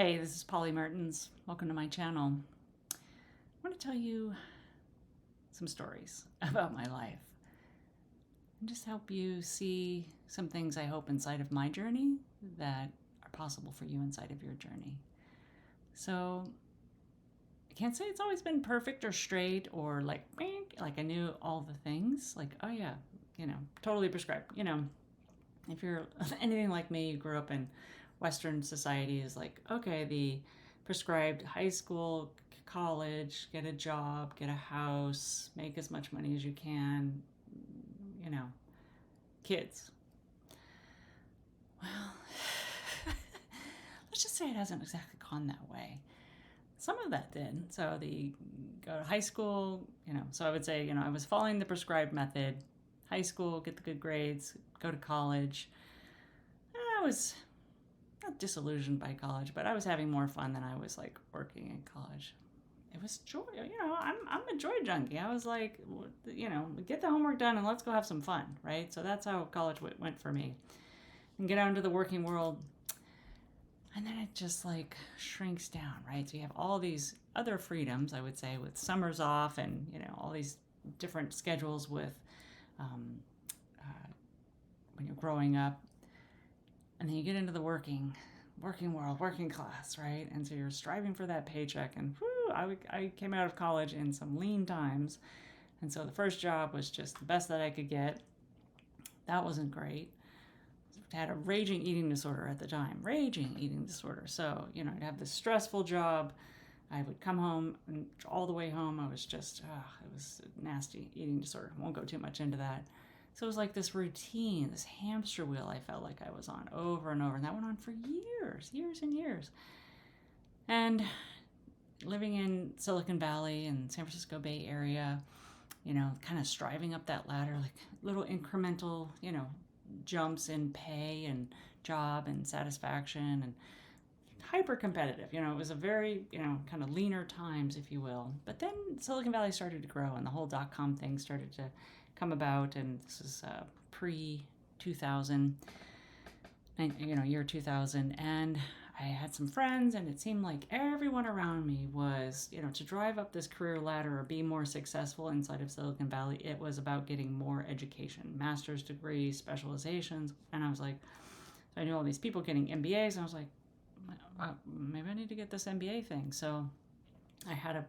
Hey, this is Polly Mertens. Welcome to my channel. I want to tell you some stories about my life and just help you see some things I hope inside of my journey that are possible for you inside of your journey. So I can't say it's always been perfect or straight or like I knew all the things. Like, oh yeah, totally prescribed. If you're anything like me, you grew up in Western society is like, okay, the prescribed high school, college, get a job, get a house, make as much money as you can, you know, kids. Well, let's just say it hasn't exactly gone that way. Some of that did. So the go to high school, so I would say, I was following the prescribed method. High school, get the good grades, go to college. I was not disillusioned by college, but I was having more fun than I was like working in college. It was joy. I'm a joy junkie. I was like, get the homework done and let's go have some fun, right? So that's how college went for me. And get out into the working world, and then it just like shrinks down, right? So you have all these other freedoms, I would say, with summers off and all these different schedules with uh, when you're growing up, and then you get into the working world, working class, right? And so you're striving for that paycheck. And I came out of college in some lean times. And so the first job was just the best that I could get. That wasn't great. I had a raging eating disorder at the time. Raging eating disorder. So, I'd have this stressful job. I would come home, and all the way home, I was just, it was a nasty eating disorder. I won't go too much into that. So it was like this routine, this hamster wheel I felt like I was on over and over. And that went on for years and years. And living in Silicon Valley and San Francisco Bay Area, kind of striving up that ladder, like little incremental, jumps in pay and job and satisfaction, and hyper competitive. It was a very, kind of leaner times, if you will. But then Silicon Valley started to grow and the whole .com thing started to come about, and this is pre 2000, year 2000, and I had some friends, and it seemed like everyone around me was, to drive up this career ladder or be more successful inside of Silicon Valley, it was about getting more education, master's degrees, specializations, and I was like, so I knew all these people getting MBAs, and I was like, maybe I need to get this MBA thing. So I had a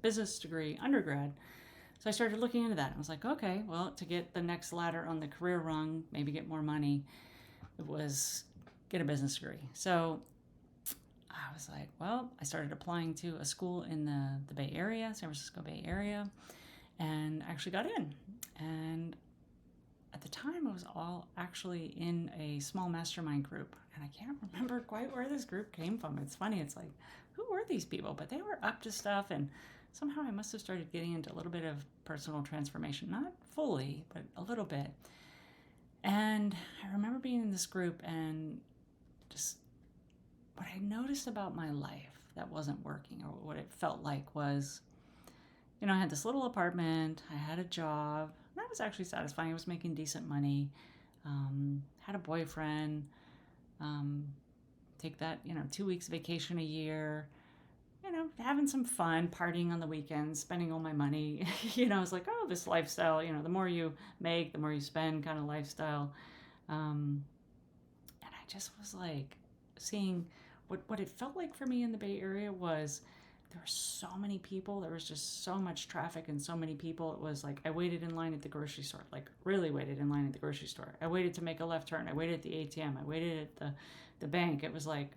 business degree undergrad. So I started looking into that. I was like, okay, well, to get the next ladder on the career rung, maybe get more money, it was get a business degree. So I was like, well, I started applying to a school in the Bay Area, San Francisco Bay Area, and actually got in. And at the time, I was all actually in a small mastermind group. And I can't remember quite where this group came from. It's funny. It's like, who were these people? But they were up to stuff, and somehow I must have started getting into a little bit of personal transformation. Not fully, but a little bit. And I remember being in this group, and just what I noticed about my life that wasn't working, or what it felt like was, I had this little apartment, I had a job, that was actually satisfying. I was making decent money, had a boyfriend, take that, 2 weeks vacation a year, having some fun, partying on the weekends, spending all my money. I was like, oh, this lifestyle, the more you make, the more you spend kind of lifestyle. And I just was like seeing what it felt like for me in the Bay Area was there were so many people. There was just so much traffic and so many people. It was like I waited in line at the grocery store, like really waited in line at the grocery store. I waited to make a left turn. I waited at the ATM. I waited at the bank. It was like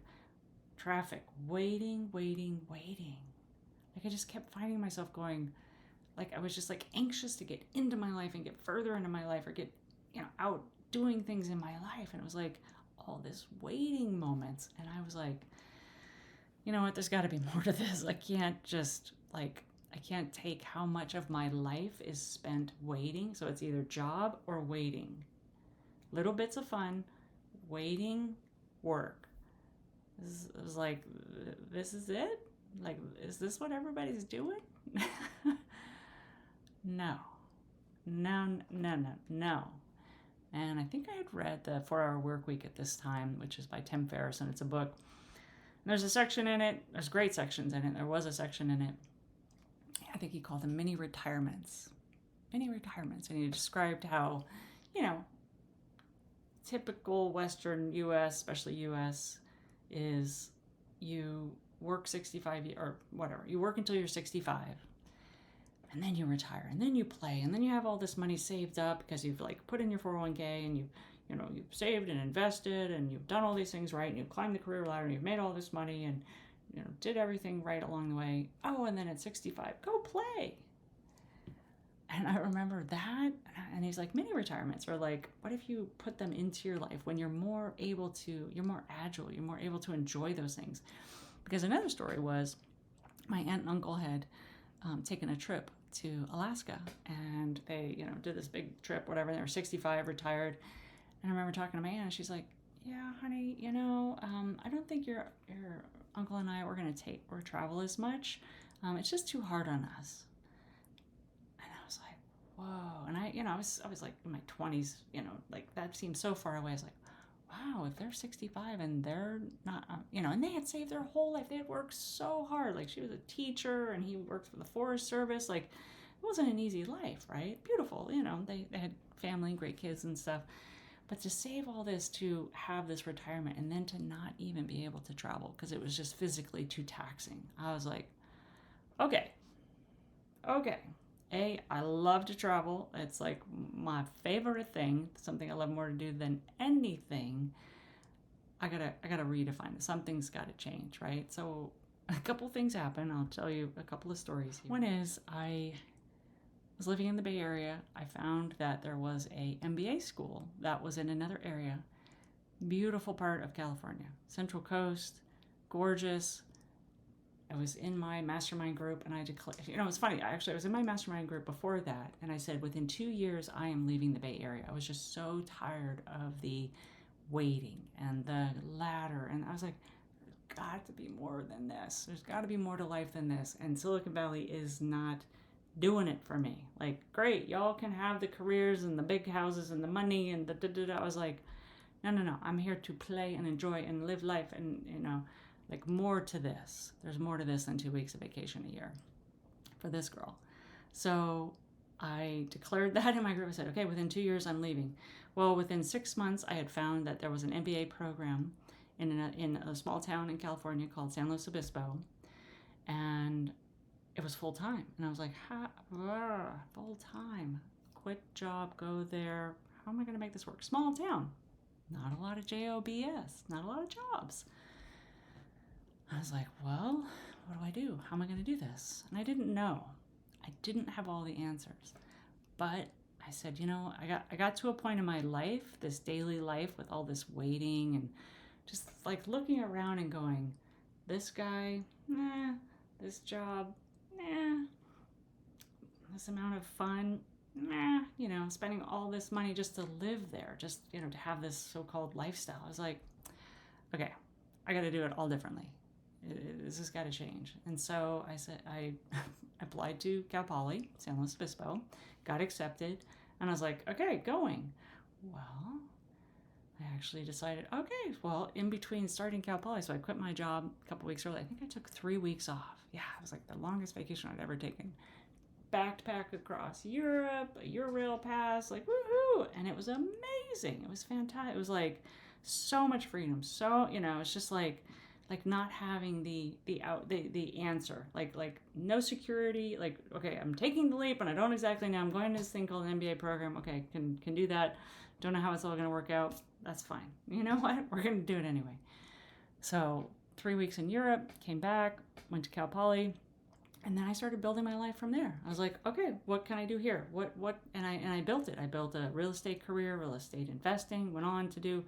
traffic, waiting. Like I just kept finding myself going, like I was just like anxious to get into my life and get further into my life, or get, out doing things in my life. And it was like all this waiting moments. And I was like, you know what, there's got to be more to this. I can't take how much of my life is spent waiting. So it's either job or waiting. Little bits of fun, waiting, work. It was like, this is it? Like, is this what everybody's doing? No. No. And I think I had read the 4 Hour Work Week at this time, which is by Tim Ferriss, and it's a book there's a section in it, there's great sections in it. There was a section in it, I think he called them mini retirements. Mini retirements. And he described how, you know, typical Western US, especially US, is you work 65 or whatever. You work until you're 65. And then you retire, and then you play, and then you have all this money saved up because you've like put in your 401k, and you've saved and invested, and you've done all these things right, and you've climbed the career ladder, and you've made all this money, and did everything right along the way. Oh, and then at 65, go play. And I remember that, and he's like, mini retirements are like, what if you put them into your life when you're more able to, you're more agile, you're more able to enjoy those things. Because another story was my aunt and uncle had taken a trip to Alaska, and they, did this big trip, whatever. They were 65, retired. And I remember talking to my aunt, and she's like, yeah, honey, I don't think your uncle and I, we're going to travel as much. It's just too hard on us. And I was like, whoa. And I was like in my 20s, like that seemed so far away. I was like, wow, if they're 65 and they're not, and they had saved their whole life. They had worked so hard. Like she was a teacher and he worked for the Forest Service. Like it wasn't an easy life, right? Beautiful. They had family and great kids and stuff. But to save all this to have this retirement and then to not even be able to travel because it was just physically too taxing. I was like, okay. I love to travel. It's like my favorite thing, something I love more to do than anything. I gotta redefine it. Something's gotta change, right? So a couple things happen. I'll tell you a couple of stories here. One is I was living in the Bay Area. I found that there was a MBA school that was in another area. Beautiful part of California. Central Coast, gorgeous. I was in my mastermind group and I declared, it's funny, I was in my mastermind group before that, and I said, within 2 years, I am leaving the Bay Area. I was just so tired of the waiting and the ladder. And I was like, there's got to be more than this. There's got to be more to life than this. And Silicon Valley is not doing it for me. Like, great, y'all can have the careers and the big houses and the money and the I was like, no, I'm here to play and enjoy and live life and, like more to this. There's more to this than 2 weeks of vacation a year for this girl. So I declared that in my group. I said, okay, within 2 years, I'm leaving. Well, within 6 months, I had found that there was an MBA program in a small town in California called San Luis Obispo. And it was full time. And I was like, full time, quit job, go there. How am I going to make this work? Small town, not a lot of jobs, not a lot of jobs. I was like, well, what do? How am I going to do this? And I didn't know. I didn't have all the answers. But I said, I got to a point in my life, this daily life with all this waiting and just like looking around and going, this guy, nah, this job, nah, this amount of fun, nah, spending all this money just to live there, just, to have this so-called lifestyle. I was like, okay, I got to do it all differently. This has got to change. And so I said, I applied to Cal Poly, San Luis Obispo, got accepted, and I was like, okay, going. Well, I actually decided, okay, well, in between starting Cal Poly, so I quit my job a couple weeks early. I think I took 3 weeks off. Yeah, it was like the longest vacation I'd ever taken. Backpack across Europe, a Eurail pass, like woohoo! And it was amazing. It was fantastic. It was like so much freedom. So, it's just like not having the answer, like no security, like, okay, I'm taking the leap and I don't exactly know. I'm going to this thing called an MBA program. Okay, can do that. Don't know how it's all going to work out. That's fine. You know what? We're going to do it anyway. So 3 weeks in Europe, came back, went to Cal Poly, and then I started building my life from there. I was like, okay, what can I do here? And I built it. I built a real estate career, real estate investing, went on to do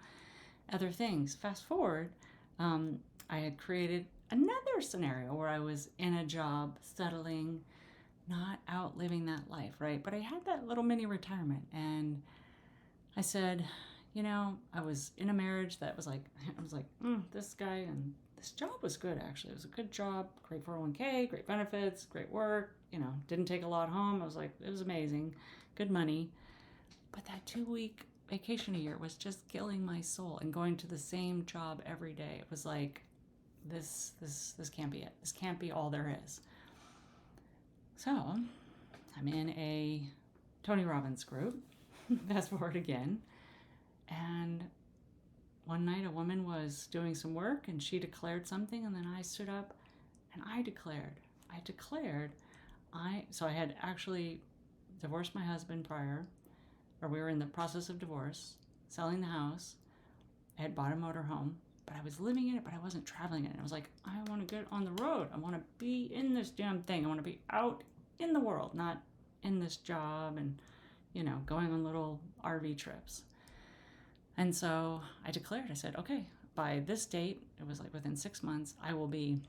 other things. Fast forward, I had created another scenario where I was in a job, settling, not outliving that life, right? But I had that little mini retirement, and I said, I was in a marriage that was like, this guy, and this job was good, actually. It was a good job, great 401k, great benefits, great work, didn't take a lot home. I was like, it was amazing, good money. But that 2-week vacation a year was just killing my soul, and going to the same job every day. It was like, this can't be it. This can't be all there is. So I'm in a Tony Robbins group. Fast forward again. And one night a woman was doing some work and she declared something, and then I stood up and I declared. So I had actually divorced my husband prior, or we were in the process of divorce, selling the house. I had bought a motorhome, but I was living in it, but I wasn't traveling in it. I was like, I want to get on the road. I want to be in this damn thing. I want to be out in the world, not in this job and, going on little RV trips. And so I declared, I said, okay, by this date, it was like within 6 months, I will be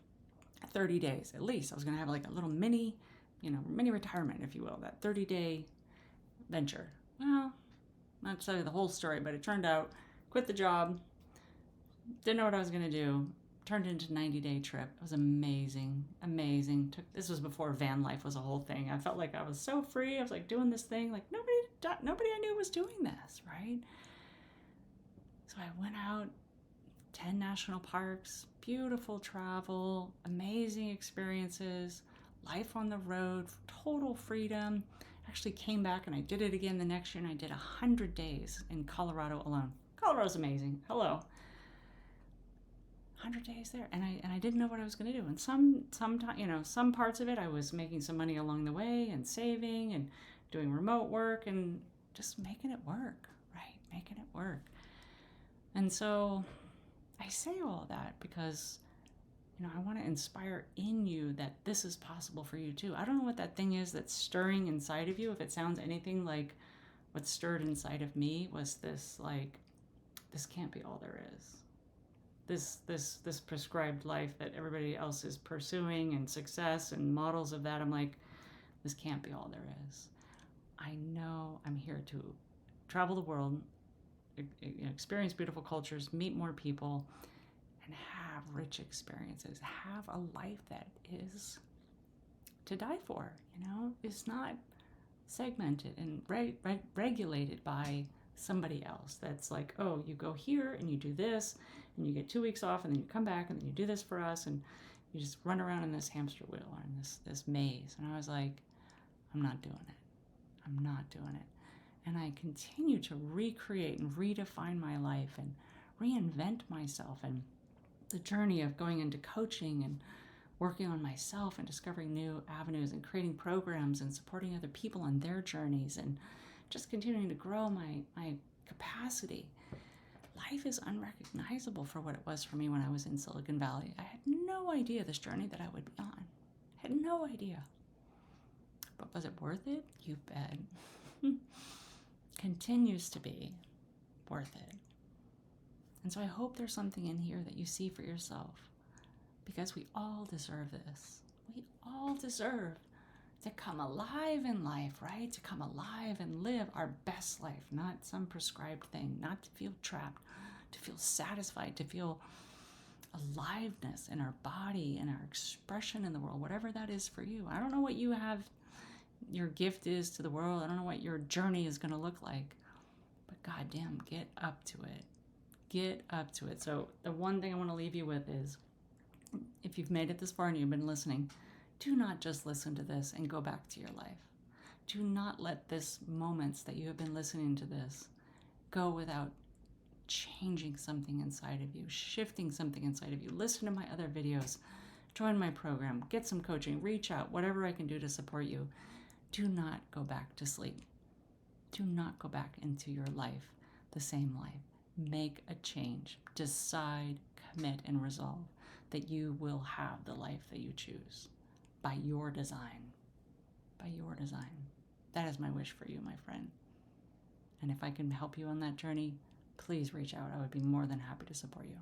30 days at least. I was going to have like a little mini retirement, if you will, that 30-day venture. Well, not to tell you the whole story, but it turned out, quit the job, didn't know what I was going to do, turned into a 90-day trip. It was amazing. This was before van life was a whole thing. I felt like I was so free. I was like doing this thing, like nobody I knew was doing this, right? So I went out, 10 national parks, beautiful travel, amazing experiences, life on the road, total freedom. Actually came back and I did it again the next year, and I did 100 days in Colorado alone. Colorado's amazing. Hello. 100 days there, and I didn't know what I was going to do. And some parts of it I was making some money along the way and saving and doing remote work and just making it work, right? Making it work. And so I say all that because, I want to inspire in you that this is possible for you too. I don't know what that thing is that's stirring inside of you. If it sounds anything like what stirred inside of me was this, like, this can't be all there is. This prescribed life that everybody else is pursuing and success and models of that. I'm like, this can't be all there is. I know I'm here to travel the world, experience beautiful cultures, meet more people, and have rich experiences, have a life that is to die for, It's not segmented and regulated by somebody else. That's like, oh, you go here and you do this and you get 2 weeks off and then you come back and then you do this for us, and you just run around in this hamster wheel or in this maze. And I was like, I'm not doing it. And I continue to recreate and redefine my life and reinvent myself. And the journey of going into coaching and working on myself and discovering new avenues and creating programs and supporting other people on their journeys and just continuing to grow my capacity. Life is unrecognizable for what it was for me when I was in Silicon Valley. I had no idea this journey that I would be on. I had no idea. But was it worth it? You bet. Continues to be worth it. And so I hope there's something in here that you see for yourself, because we all deserve this. We all deserve to come alive in life, right? To come alive and live our best life, not some prescribed thing, not to feel trapped, to feel satisfied, to feel aliveness in our body and our expression in the world, whatever that is for you. I don't know what you have, your gift is to the world. I don't know what your journey is going to look like, but goddamn, get up to it. Get up to it. So the one thing I want to leave you with is, if you've made it this far and you've been listening, do not just listen to this and go back to your life. Do not let this moments that you have been listening to this go without changing something inside of you, shifting something inside of you. Listen to my other videos, join my program, get some coaching, reach out, whatever I can do to support you. Do not go back to sleep. Do not go back into your life, the same life. Make a change. Decide, commit, and resolve that you will have the life that you choose by your design. By your design. That is my wish for you, my friend. And if I can help you on that journey, please reach out. I would be more than happy to support you.